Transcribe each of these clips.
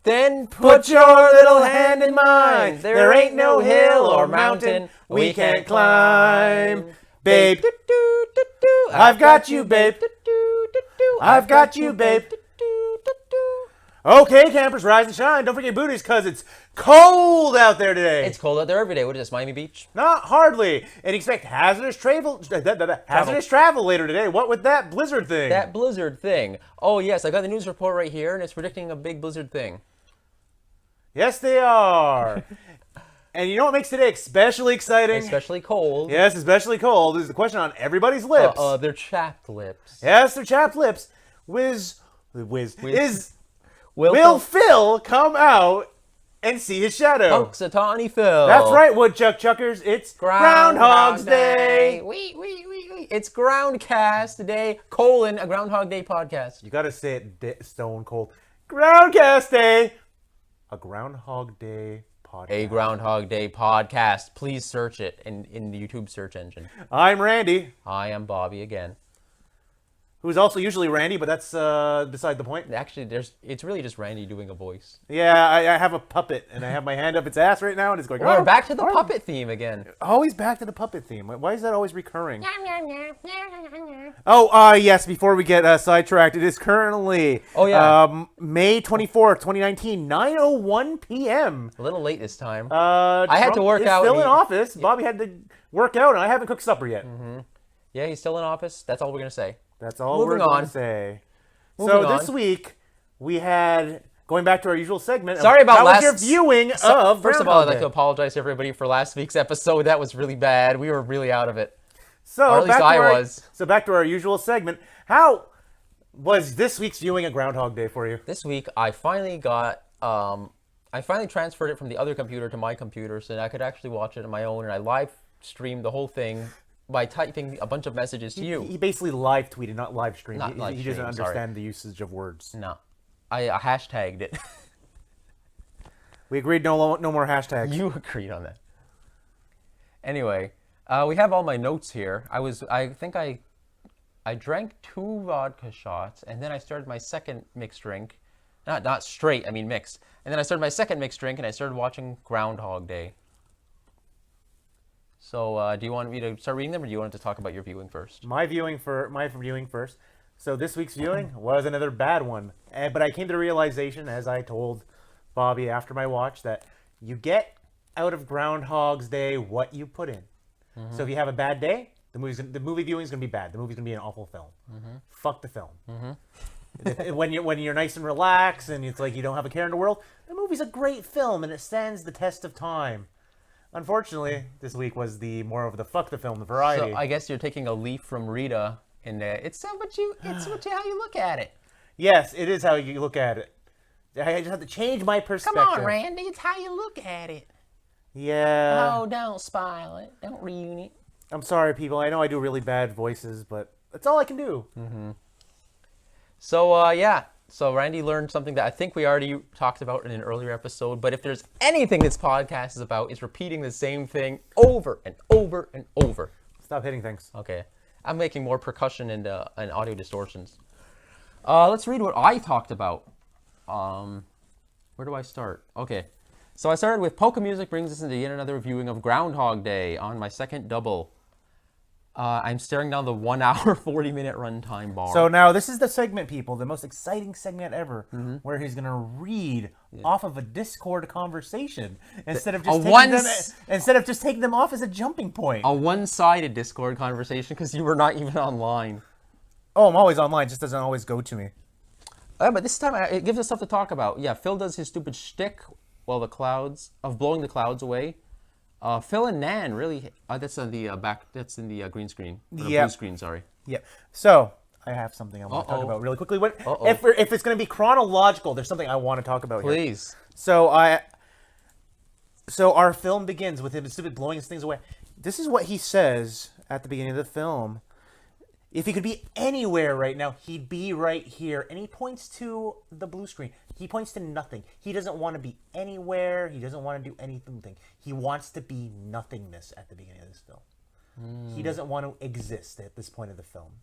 Then put your little hand in mine. There ain't no hill or mountain we can't climb. Babe, I've got you, babe. I've got you, babe. Okay, campers, rise and shine. Don't forget your booties, because it's cold out there today. It's cold out there every day. What is this, Miami Beach? Not hardly. And expect hazardous travel later today. What with that blizzard thing? That blizzard thing. Oh, yes, I got the news report right here, and it's predicting a big blizzard thing. Yes, they are. And you know what makes today especially exciting? Especially cold. Yes, especially cold. This is the question on everybody's lips. They're chapped lips. Yes, they're chapped lips. Will Phil come out and see his shadow? Punxsutawney Phil. That's right, woodchuck chuckers. It's Groundhog Day. Wee. It's Groundcast today, a Groundhog Day podcast. You gotta say it stone cold. Groundcast Day. A Groundhog Day podcast. A Groundhog Day podcast. Please search it in the YouTube search engine. I'm Randy. I am Bobby again. Who's also usually Randy, but that's beside the point. Actually, it's really just Randy doing a voice. Yeah, I have a puppet, and I have my hand up its ass right now, and it's going... We're back to the puppet theme again. Always back to the puppet theme. Why is that always recurring? Oh, yes, before we get sidetracked, it is currently May 24th, 2019, 9:01 p.m. A little late this time. I had to work out. Still in office. Bobby had to work out, and I haven't cooked supper yet. Mm-hmm. Yeah, he's still in office. That's all we're going to say. That's all we're going to say. This week, we had, going back to our usual segment, sorry about how was your viewing of First of all, I'd like to apologize to everybody for last week's episode. That was really bad. We were really out of it. Or at least I was. So back to our usual segment. How was this week's viewing of Groundhog Day for you? This week, I finally got... I finally transferred it from the other computer to my computer so that I could actually watch it on my own, and I live streamed the whole thing by typing a bunch of messages to you. He basically live tweeted, not live streamed. He doesn't understand the usage of words. No. I hashtagged it. We agreed no more hashtags. You agreed on that. Anyway, we have all my notes here. I think I drank 2 vodka shots, and then I started my second mixed drink. Not straight, I mean mixed. And then I started my second mixed drink, and I started watching Groundhog Day. So, do you want me to start reading them, or do you want to talk about your viewing first? My viewing first. So this week's viewing was another bad one. But I came to the realization, as I told Bobby after my watch, that you get out of Groundhog's Day what you put in. Mm-hmm. So if you have a bad day, the movie viewing is going to be bad. The movie's going to be an awful film. Mm-hmm. Fuck the film. Mm-hmm. when you're nice and relaxed and it's like you don't have a care in the world, the movie's a great film and it stands the test of time. Unfortunately, this week was more of the fuck the film, the variety. So I guess you're taking a leaf from Rita, and it's how you look at it. Yes, it is how you look at it. I just have to change my perspective. Come on, Randy, it's how you look at it. Yeah. Oh, don't spoil it. Don't ruin it. I'm sorry, people. I know I do really bad voices, but that's all I can do. Mm-hmm. So, yeah. So Randy learned something that I think we already talked about in an earlier episode, but if there's anything this podcast is about, it's repeating the same thing over and over and over. Stop hitting things. Okay. I'm making more percussion and audio distortions. Let's read what I talked about. Where do I start? Okay. So I started with polka music brings us into yet another viewing of Groundhog Day on my second double. I'm staring down the 1 hour, 40-minute runtime bar. So now this is the segment, people, the most exciting segment ever, where he's going to read off of a Discord conversation instead of just taking them off as a jumping point. A one-sided Discord conversation because you were not even online. Oh, I'm always online. It just doesn't always go to me. But this time it gives us stuff to talk about. Yeah, Phil does his stupid shtick while blowing the clouds away. Phil and Nan really. That's on the back. That's in the green screen. Blue screen. Sorry. Yeah. So I have something I want to talk about really quickly. If it's going to be chronological, there's something I want to talk about here. Please. So our film begins with him stupid blowing his things away. This is what he says at the beginning of the film. If he could be anywhere right now, he'd be right here. And he points to the blue screen. He points to nothing. He doesn't want to be anywhere. He doesn't want to do anything. He wants to be nothingness at the beginning of this film. He doesn't want to exist at this point of the film.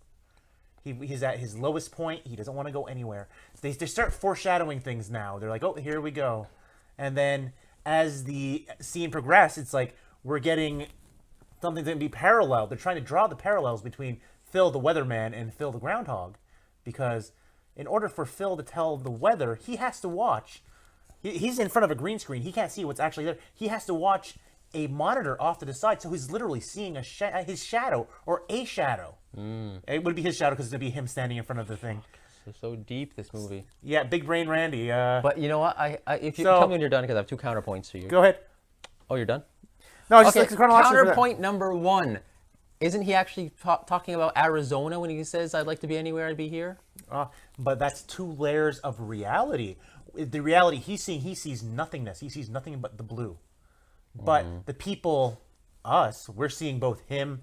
He's at his lowest point. He doesn't want to go anywhere. They start foreshadowing things now. They're like, oh, here we go. And then as the scene progresses, it's like we're getting something that can be parallel. They're trying to draw the parallels between Phil the weatherman and Phil the groundhog. Because in order for Phil to tell the weather, he has to watch. He's in front of a green screen. He can't see what's actually there. He has to watch a monitor off to the side, so he's literally seeing his shadow or a shadow. It would be his shadow because it'd be him standing in front of the thing. So deep, this movie. Yeah, big brain Randy. But you know what? If you tell me when you're done, because I have 2 counterpoints for you. Go ahead. Oh, you're done? No, just like counterpoint number 1. Isn't he actually talking about Arizona when he says, I'd like to be anywhere, I'd be here? But that's 2 layers of reality. The reality he sees nothingness. He sees nothing but the blue. But the people, us, we're seeing both him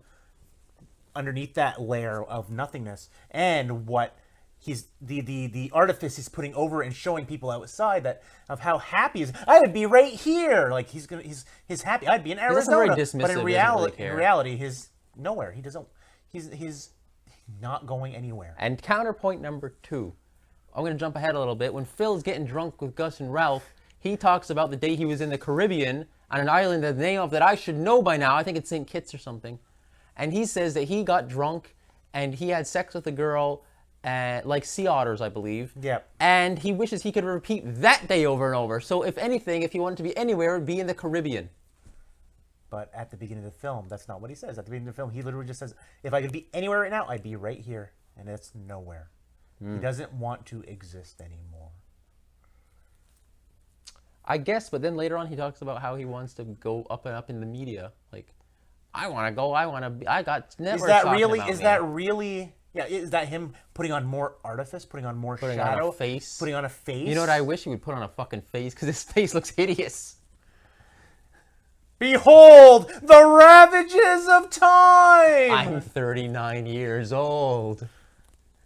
underneath that layer of nothingness and what he's the artifice he's putting over and showing people outside that of how happy he is. I would be right here. Like he's happy. I'd be in Arizona. But in reality, he's nowhere. He doesn't. He's not going anywhere. And counterpoint number 2. I'm going to jump ahead a little bit. When Phil's getting drunk with Gus and Ralph, he talks about the day he was in the Caribbean on an island the name of that I should know by now. I think it's St. Kitts or something. And he says that he got drunk and he had sex with a girl, like sea otters, I believe. Yep. And he wishes he could repeat that day over and over. So if anything, if he wanted to be anywhere, it would be in the Caribbean. But at the beginning of the film, that's not what he says. At the beginning of the film, he literally just says, if I could be anywhere right now, I'd be right here. And it's nowhere. He doesn't want to exist anymore. I guess, but then later on he talks about how he wants to go up and up in the media. Like, I want to go, I got networks Is that talking really, yeah, is that him putting on more artifice, putting on more shadow? On a face. Putting on a face? You know what I wish he would put on a fucking face, because his face looks hideous. Behold, the ravages of time! I'm 39 years old.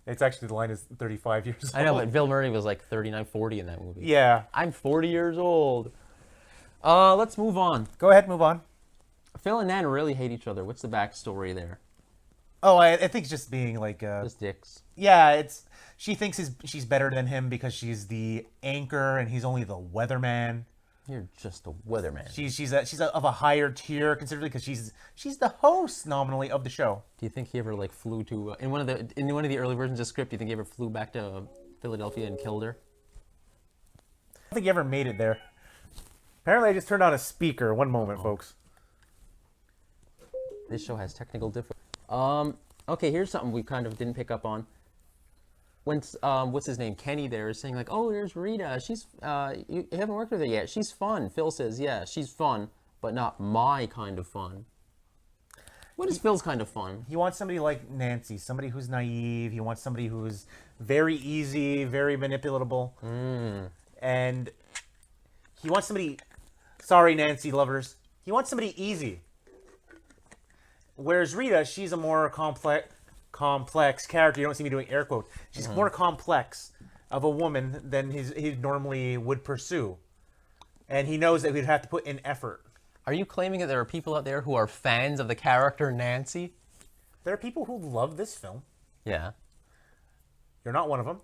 It's actually, the line is 35 years old. I know, but Bill Murray was like 39, 40 in that movie. Yeah. I'm 40 years old. Let's move on. Go ahead, move on. Phil and Nan really hate each other. What's the backstory there? Oh, I think it's just being like... Just dicks. Yeah, she thinks she's better than him because she's the anchor and he's only the weatherman. You're just a weatherman. She's of a higher tier considerably because she's the host nominally of the show. Do you think he ever like flew to in one of the early versions of the script? Do you think he ever flew back to Philadelphia and killed her? I don't think he ever made it there. Apparently, I just turned on a speaker. One moment, folks. This show has technical difficulties. Okay, here's something we kind of didn't pick up on. When what's his name, Kenny there is saying like, oh, there's Rita. She's you haven't worked with her yet. She's fun. Phil says, yeah, she's fun, but not my kind of fun. What is Phil's kind of fun? He wants somebody like Nancy, somebody who's naive. He wants somebody who's very easy, very manipulatable, and he wants somebody. Sorry, Nancy lovers. He wants somebody easy. Whereas Rita, she's a more complex character. You don't see me doing air quotes. She's more complex of a woman than he normally would pursue. And he knows that he'd have to put in effort. Are you claiming that there are people out there who are fans of the character Nancy? There are people who love this film. Yeah. You're not one of them.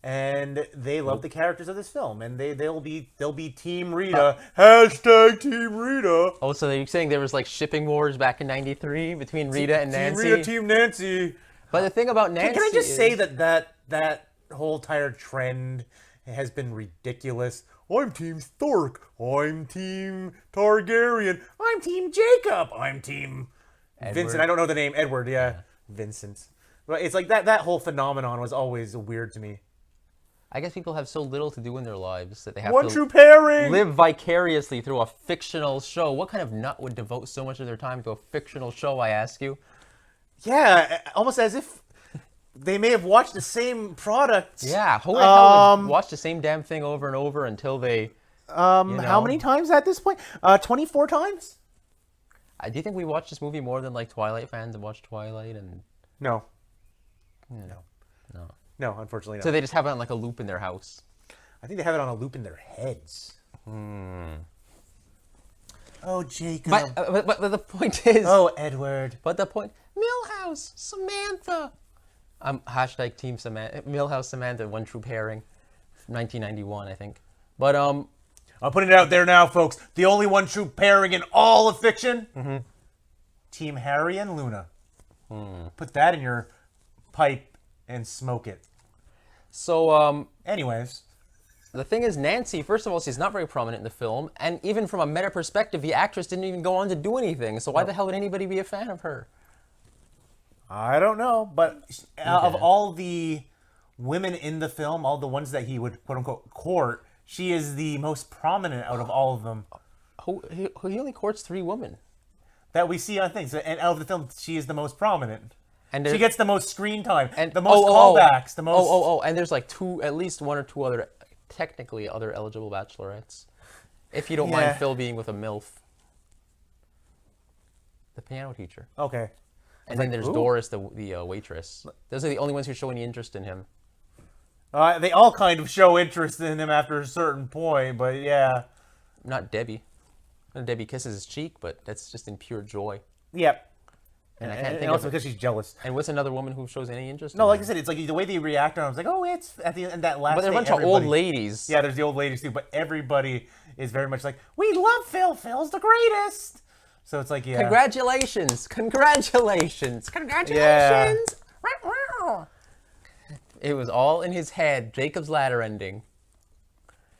And they love the characters of this film. And they'll be Team Rita. Hashtag Team Rita. Oh, so you're saying there was like shipping wars back in '93 between Rita and Nancy? Team Rita, Team Nancy. But the thing about Nancy Can I just say that whole entire trend has been ridiculous? I'm Team Stork. I'm Team Targaryen. I'm Team Jacob. I'm Team Edward. Vincent. I don't know the name. Edward, yeah. Vincent. But it's like that whole phenomenon was always weird to me. I guess people have so little to do in their lives that they have One to true pairing. live vicariously through a fictional show. What kind of nut would devote so much of their time to a fictional show, I ask you? Yeah, almost as if they may have watched the same product. Yeah, who the hell would watch the same damn thing over and over until they... How many times at this point? 24 times? Do you think we watch this movie more than like Twilight fans have watched Twilight? And No. No. No, unfortunately not. So they just have it on like a loop in their house. I think they have it on a loop in their heads. Oh, Jacob. But the point is... Oh, Edward. But the point... Millhouse, Samantha. Hashtag Team Samantha, Millhouse Samantha, one true pairing, 1991, I think. But I'm putting it out there now, folks. The only one true pairing in all of fiction. Mm-hmm. Team Harry and Luna. Put that in your pipe and smoke it. So, anyways. The thing is, Nancy, first of all, she's not very prominent in the film, and even from a meta perspective, the actress didn't even go on to do anything, so why the hell would anybody be a fan of her? I don't know, but of all the women in the film, all the ones that he would, quote-unquote, court, she is the most prominent out of all of them. He only courts 3 women. That we see on things, and out of the film, she is the most prominent. And she gets the most screen time, and the most callbacks, the most... and there's like at least 1 or 2 other... technically other eligible bachelorettes. If you don't mind Phil being with a MILF. The piano teacher. Okay. And then there's Doris, the waitress. Those are the only ones who show any interest in him. They all kind of show interest in him after a certain point, but yeah. Not Debbie. Debbie kisses his cheek, but that's just in pure joy. Yep. And I can't think also of because she's jealous. And what's another woman who shows any interest? No, like I said, it's like the way they react on him. I was like, oh, it's at the end that last. But there are a bunch of old ladies. Yeah, there's the old ladies too. But everybody is very much like, we love Phil. Phil's the greatest. So it's like, yeah. Congratulations! Yeah. It was all in his head. Jacob's Ladder ending.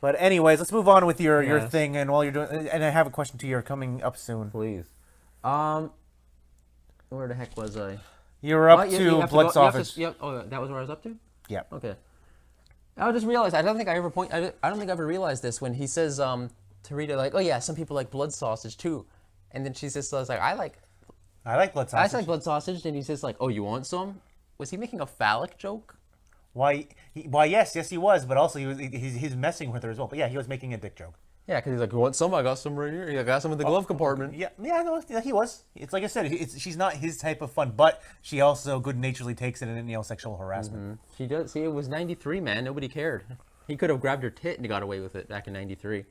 But anyways, let's move on with your thing. And while you're doing, and I have a question to you coming up soon. Please. Where the heck was I? You're up to Blood Sausage. Yep. Oh, that was where I was up to? Yeah. Okay. I just realized, I don't think I ever realized this when he says to Rita, like, oh yeah, some people like blood sausage too. And then she just says like, I like blood sausage. I like blood sausage. And he says like, oh, you want some? Was he making a phallic joke? Why, yes, he was. But also he's messing with her as well. But yeah, he was making a dick joke. Yeah, because he's like, you want some? I got some right here. I got some in the glove compartment. Yeah, no, he was. It's like I said, she's not his type of fun, but she also good-naturedly takes it in sexual harassment. Mm-hmm. She does. See, it was 93, man. Nobody cared. He could have grabbed her tit and got away with it back in 93.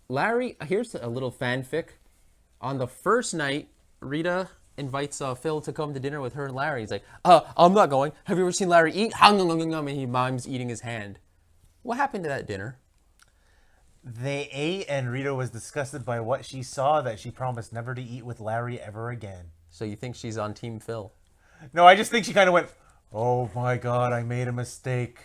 Larry, here's a little fanfic. On the first night, Rita invites Phil to come to dinner with her and Larry. He's like, I'm not going. Have you ever seen Larry eat? And he mimes eating his hand. What happened to that dinner? They ate, and Rita was disgusted by what she saw, that she promised never to eat with Larry ever again. So you think she's on Team Phil? No, I just think she kind of went, oh my God, I made a mistake.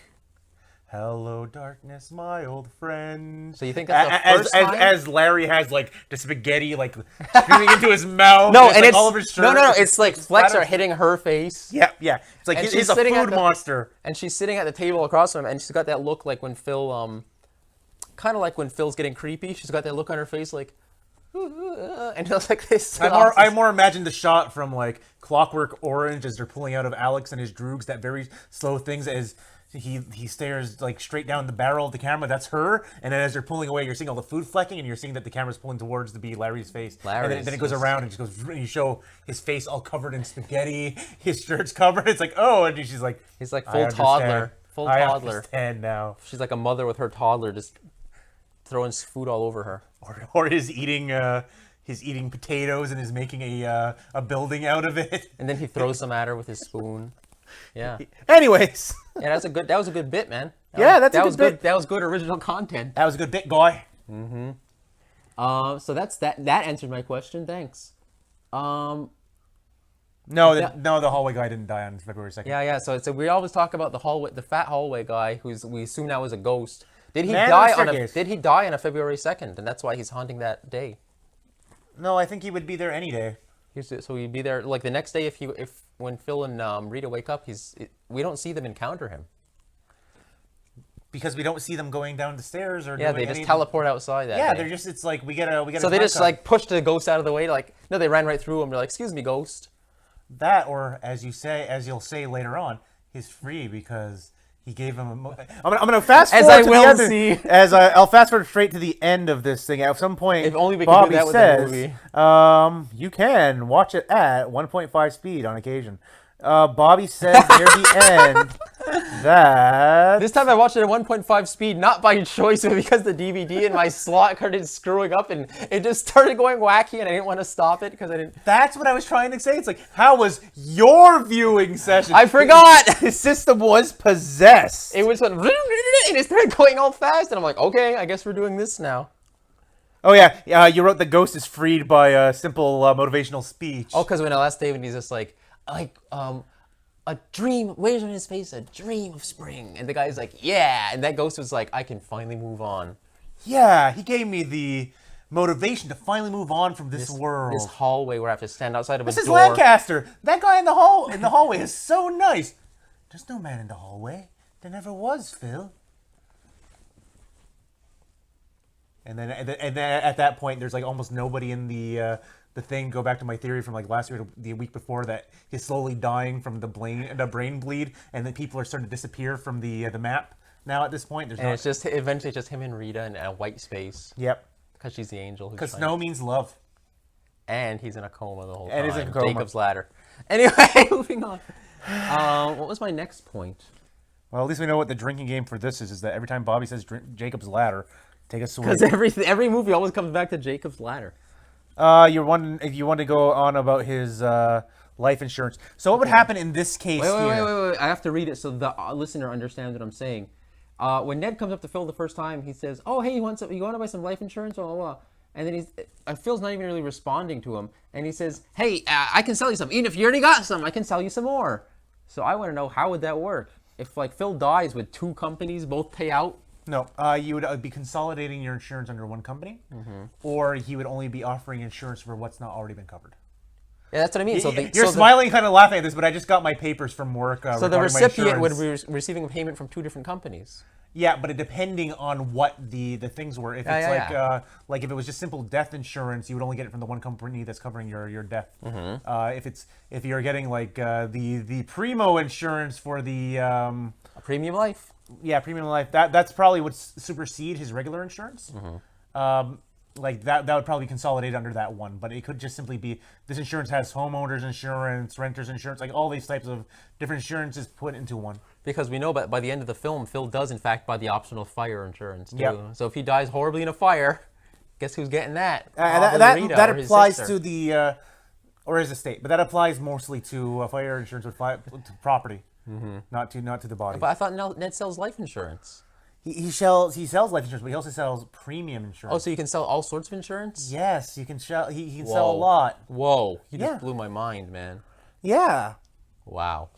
Hello, darkness, my old friend. So you think that's the first time? As Larry has like the spaghetti like streaming into his mouth. No, and like it's all of his shirt. No. It's like flecks are hitting her face. Yeah. It's like he's a food monster. And she's sitting at the table across from him, and she's got that look like when Phil, kind of like when Phil's getting creepy. She's got that look on her face, like, and it's like this. I more imagine the shot from like Clockwork Orange as they're pulling out of Alex and his droogs. That very slow things as he stares like straight down the barrel of the camera. That's her. And then as they're pulling away, you're seeing all the food flecking, and you're seeing that the camera's pulling towards to be Larry's face. And then it goes around and just goes. And you show his face all covered in spaghetti. His shirt's covered. It's like, oh, and she's like, he's like full toddler. Full I toddler. Understand now. She's like a mother with her toddler, just throwing food all over her. Or he's eating potatoes and is making a building out of it. And then he throws them at her with his spoon. Yeah. Anyways. Yeah, that was a good bit, man. That was good. That was good original content. That was a good bit, guy. Mm-hmm. So that's that. That answered my question. Thanks. No, the hallway guy didn't die on February 2nd. Yeah. So we always talk about the fat hallway guy, we assume now is a ghost. Did he die on a February 2nd, and that's why he's haunting that day? No, I think he would be there any day. So he'd be there like the next day if when Phil and Rita wake up, we don't see them encounter him. Because we don't see them going down the stairs or they just teleport outside that day. They're just, it's like we get a So they just like pushed the ghost out of the way, like no, they ran right through him. They're like, excuse me, ghost. That, or as you'll say later on, he's free because he gave him I'm gonna fast forward I'll fast forward straight to the end of this thing. At some point, if only we could Bobby do that with says, the movie. You can watch it at 1.5 speed on occasion. Bobby says near the end that... This time I watched it at 1.5 speed, not by choice, but because the DVD in my slot started screwing up and it just started going wacky and I didn't want to stop it because I didn't... That's what I was trying to say. It's like, how was your viewing session? I forgot! His system was possessed. It was and it started going all fast and I'm like, okay, I guess we're doing this now. Oh yeah, you wrote the ghost is freed by a simple motivational speech. Oh, because when I asked David, he's just like a dream, waves on his face, a dream of spring. And the guy's like, yeah. And that ghost was like, I can finally move on. Yeah, he gave me the motivation to finally move on from this world. This hallway where I have to stand outside of a door. This is Lancaster. That guy in the hallway is so nice. There's no man in the hallway. There never was, Phil. And then at that point, there's like almost nobody in the thing. Go back to my theory from like last year, the week before, that he's slowly dying from the brain bleed, and then people are starting to disappear from the map. Now at this point, it's just eventually just him and Rita in a white space. Yep. Because she's the angel. Because snow means love. And he's in a coma the whole time. And he's in a coma. Jacob's ladder. Anyway, moving on. What was my next point? Well, at least we know what the drinking game for this is that every time Bobby says Jacob's ladder, take a swig. Because every movie always comes back to Jacob's ladder. You want to go on about his life insurance. So what would happen in this case Wait. I have to read it so the listener understands what I'm saying. When Ned comes up to Phil the first time, he says, "Oh, hey, you want to buy some life insurance?" Blah, blah, blah. And then Phil's not even really responding to him. And he says, "Hey, I can sell you some. Even if you already got some, I can sell you some more." So I want to know, how would that work? If like Phil dies, would two companies both pay out? No, you would be consolidating your insurance under one company, or he would only be offering insurance for what's not already been covered. Yeah, that's what I mean. So you're smiling, kind of laughing at this, but I just got my papers from work. So the recipient would be receiving a payment from two different companies. Yeah, but depending on what the things were. If it's like if it was just simple death insurance, you would only get it from the one company that's covering your death. If you're getting like the primo insurance for the a premium life. Yeah, premium life. That's probably would supersede his regular insurance. Like that would probably be consolidated under that one, but it could just simply be this insurance has homeowners insurance, renters insurance, like all these types of different insurances put into one. Because we know by the end of the film, Phil does in fact buy the optional fire insurance too. Yep. So if he dies horribly in a fire, guess who's getting that? That applies to the or his estate, but that applies mostly to fire insurance with to property, not to the body. But I thought Ned sells life insurance. He sells life insurance, but he also sells premium insurance. Oh, so you can sell all sorts of insurance? Yes, you can sell. He can sell a lot. Whoa, you just blew my mind, man. Yeah. Wow,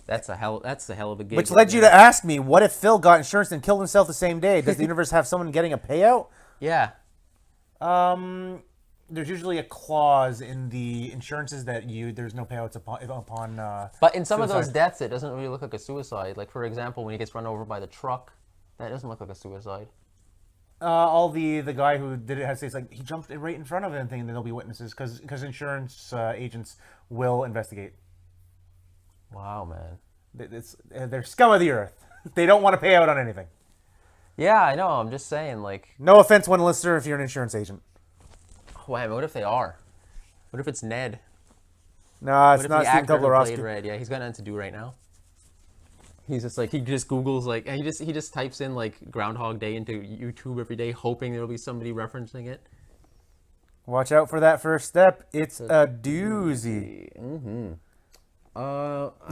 that's the hell of a gig. Which led you to ask me, what if Phil got insurance and killed himself the same day? Does the universe have someone getting a payout? Yeah. There's usually a clause in the insurances that there's no payouts upon. But in some suicide. of those deaths, it doesn't really look like a suicide. Like for example, when he gets run over by the truck. That doesn't look like a suicide. The guy who did it has to say, it's like he jumped right in front of anything, and there'll be witnesses because insurance agents will investigate. Wow, man. They're scum of the earth. They don't want to pay out on anything. Yeah, I know. I'm just saying, like. No offense, one listener, if you're an insurance agent. Wait, what if they are? What if it's Ned? Nah, it's not Steve Toblerowski. Red? Yeah, he's got nothing to do right now. He's just like, he just Googles, like, he just types in, like, Groundhog Day into YouTube every day, hoping there'll be somebody referencing it. Watch out for that first step. It's a doozy. Mm-hmm.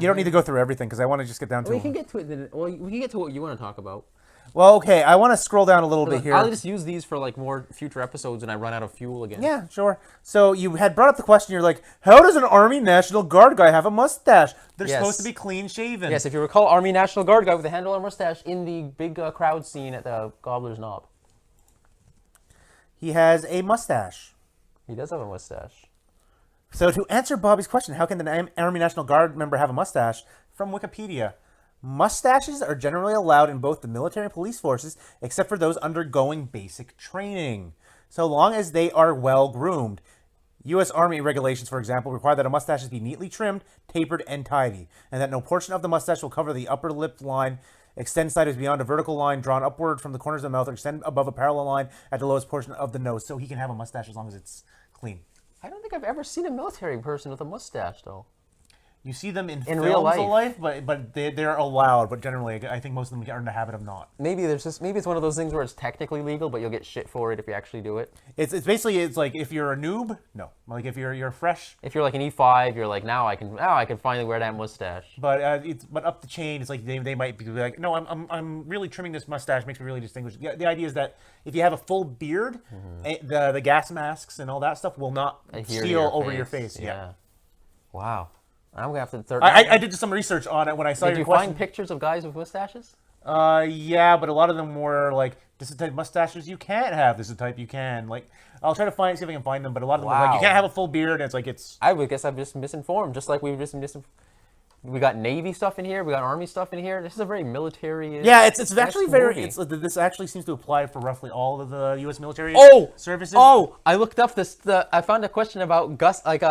You don't need to go through everything, because I want to just get down to we can get to it. Well, we can get to what you want to talk about. Well, okay, I want to scroll down a little bit here. I'll just use these for like more future episodes when I run out of fuel again. Yeah, sure. So you had brought up the question, you're like, how does an Army National Guard guy have a mustache? They're supposed to be clean shaven. Yes, if you recall, Army National Guard guy with a handlebar mustache in the big crowd scene at the Gobbler's Knob. He has a mustache. He does have a mustache. So to answer Bobby's question, how can the Army National Guard member have a mustache? From Wikipedia. Mustaches are generally allowed in both the military and police forces, except for those undergoing basic training, so long as they are well groomed. U.S. Army regulations, for example, require that a mustache be neatly trimmed, tapered, and tidy, and that no portion of the mustache will cover the upper lip line, extend sideways beyond a vertical line drawn upward from the corners of the mouth, or extend above a parallel line at the lowest portion of the nose. So he can have a mustache as long as it's clean. I don't think I've ever seen a military person with a mustache, though. You see them in real films life. of life, but they're allowed. But generally, I think most of them are in the habit of not. Maybe it's one of those things where it's technically legal, but you'll get shit for it if you actually do it. It's basically like if you're a noob, no. Like if you're fresh. If you're like an E5, you're like now I can finally wear that mustache. But up the chain, it's like they might be like, no, I'm really trimming this mustache, makes me really distinguished. The idea is that if you have a full beard, the gas masks and all that stuff will not seal over your face. Yeah. Wow. I'm gonna have to. I did some research on it when I saw Did your you question. find pictures of guys with mustaches? Yeah, but a lot of them were like, this is the type of mustaches you can't have. This is the type you can. Like, I'll try to see if I can find them, but a lot of them were like, you can't have a full beard. And it's like I would guess I'm just misinformed, just like we were just misinformed. We got Navy stuff in here. We got Army stuff in here. This is a very military. Yeah, it's actually very. This actually seems to apply for roughly all of the U.S. military services. Oh, I looked up this. I found a question about Gus. Like,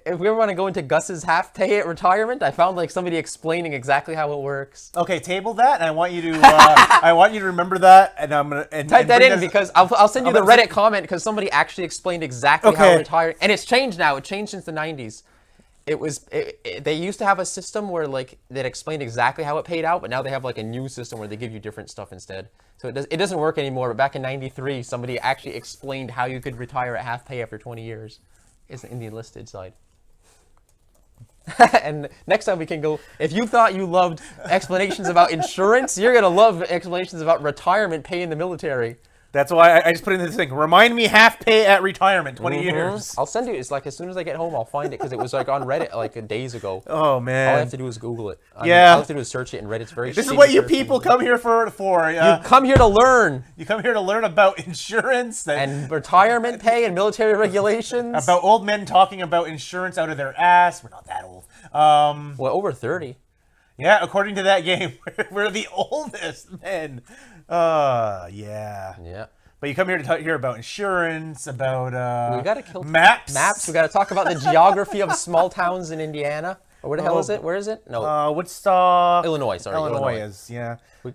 if we ever want to go into Gus's half pay at retirement, I found like somebody explaining exactly how it works. Okay, table that, and I want you to. I want you to remember that, and I'm gonna type that in because I'll send you the Reddit comment because somebody actually explained exactly how retiring, and it's changed now. It changed since the 90s. They used to have a system where like that explained exactly how it paid out, but now they have like a new system where they give you different stuff instead. So it doesn't work anymore. But back in '93, somebody actually explained how you could retire at half pay after 20 years. It's in the enlisted side. And next time we can go. If you thought you loved explanations about insurance, you're gonna love explanations about retirement pay in the military. That's why I just put in this thing. Remind me half pay at retirement, 20 years. I'll send you. It's like as soon as I get home, I'll find it because it was like on Reddit like days ago. Oh man! All I have to do is Google it. All I have to do is search it in Reddit's very. This is what you people come here for. You come here to learn. You come here to learn about insurance and retirement pay and military regulations. About old men talking about insurance out of their ass. We're not that old. Well, over 30. Yeah, according to that game, we're the oldest men. Yeah. Yeah. But you come here to hear about insurance, about we gotta kill maps. Maps. We got to talk about the geography of small towns in Indiana. Or where the hell is it? Where is it? No. Woodstock. Illinois. Sorry. Illinois is, yeah. We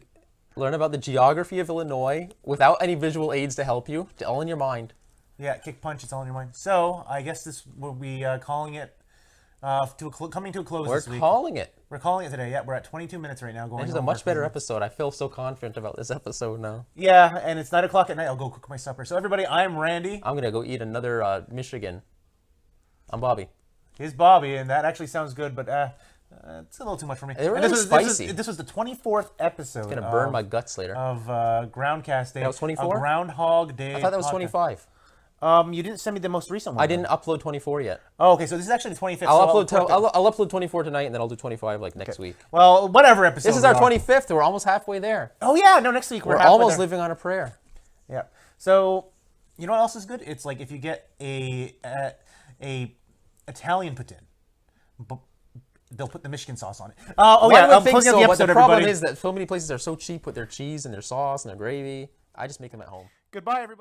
learn about the geography of Illinois without any visual aids to help you. It's all in your mind. Yeah, kick punch. It's all in your mind. So I guess this will be calling it. Coming to a close this week. We're calling it. We're calling it today. Yeah, we're at 22 minutes right now. This is a much better episode. I feel so confident about this episode now. Yeah, and it's 9 o'clock at night. I'll go cook my supper. So everybody, I'm Randy. I'm going to go eat another Michigan. I'm Bobby. He's Bobby, and that actually sounds good, but it's a little too much for me. They're really spicy. This was the 24th episode. It's going to burn my guts later. Of Groundcast Day. That was 24? Groundhog Day. I thought that was 25. You didn't send me the most recent one. I didn't upload 24 yet. Oh, okay. So this is actually the 25th. I'll upload 24 tonight, and then I'll do 25 like next week. Well, whatever episode. This is our 25th. We're almost halfway there. Oh yeah, no, next week we're almost living on a prayer. Yeah. So, you know what else is good? It's like if you get a Italian poutine, they'll put the Michigan sauce on it. I'm closing out the episode, but the problem everybody. is that so many places are so cheap with their cheese and their sauce and their gravy. I just make them at home. Goodbye, everybody.